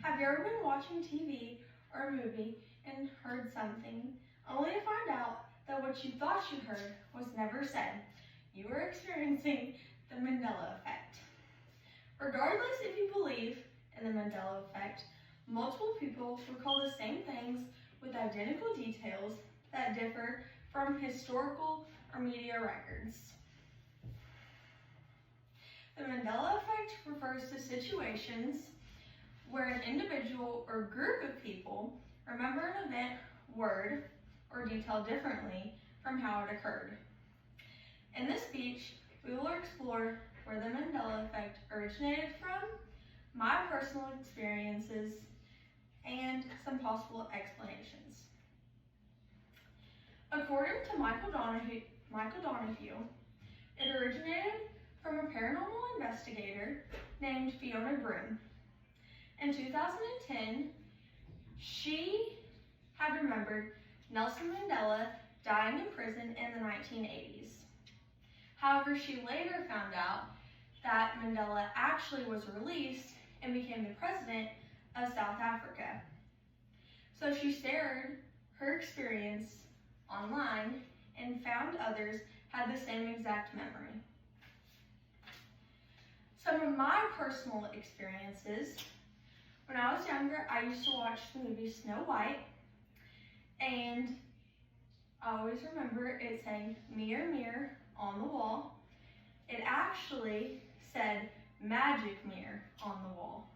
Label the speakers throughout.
Speaker 1: Have you ever been watching TV or a movie and heard something, only to find out that what you thought you heard was never said? You were experiencing the Mandela effect. Regardless if you believe in the Mandela effect, multiple people recall the same things with identical details that differ from historical or media records. The Mandela effect refers to situations where an individual or group of people remember an event, word, or detail differently from how it occurred. In this speech, we will explore where the Mandela effect originated from, my personal experiences, and some possible explanations. According to Michael Donahue, it originated from a paranormal investigator named Fiona Broom. In 2010, she had remembered Nelson Mandela dying in prison in the 1980s. However, she later found out that Mandela actually was released and became the president of South Africa. So she shared her experience online and found others had the same exact memory. Some of my personal experiences: when I was younger, I used to watch the movie Snow White, and I always remember it saying, "Mirror, mirror on the wall." It actually said, "Magic mirror on the wall."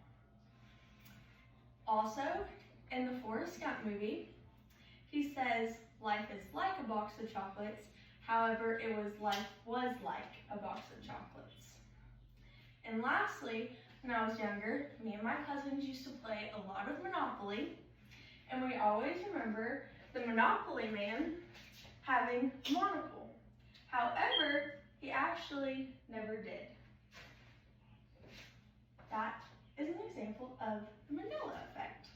Speaker 1: Also, in the Forrest Gump movie, he says, "Life is like a box of chocolates." However, life was like a box of chocolates. And lastly, when I was younger, me and my cousins used to play a lot of Monopoly, and we always remember the Monopoly man having a monocle. However, he actually never did. That is an example of the Mandela effect.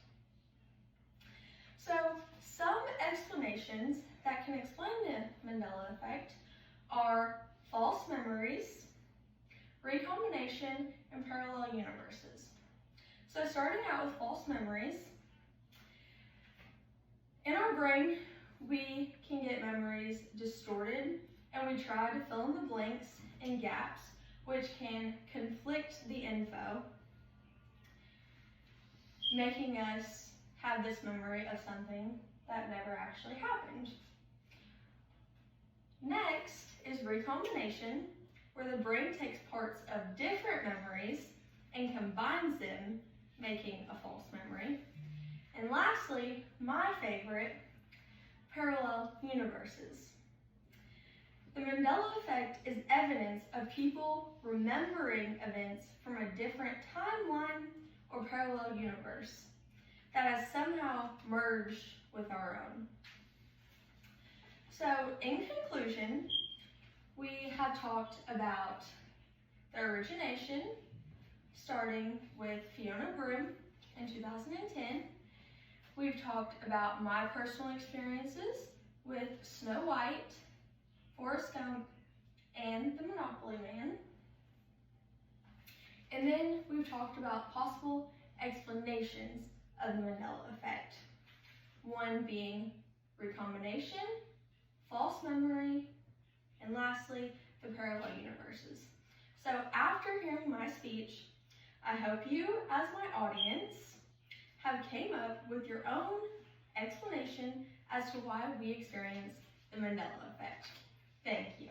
Speaker 1: So, some explanations that can explain the Mandela effect are false memories, recombination, and parallel universes. So starting out with false memories, in our brain, we can get memories distorted, and we try to fill in the blanks and gaps, which can conflict the info, making us have this memory of something that never actually happened. Next is recombination, where the brain takes parts of different memories and combines them, making a false memory. And lastly, my favorite, parallel universes. The Mandela effect is evidence of people remembering events from a different timeline or parallel universe that has somehow merged with our own. So, in conclusion, we have talked about the origination, starting with Fiona Broom in 2010. We've talked about my personal experiences with Snow White, Forrest Gump, and the Monopoly Man. And then we've talked about possible explanations of the Mandela effect. One being recombination, false memory, and lastly, the parallel universes. So after hearing my speech, I hope you, as my audience, have came up with your own explanation as to why we experience the Mandela effect. Thank you.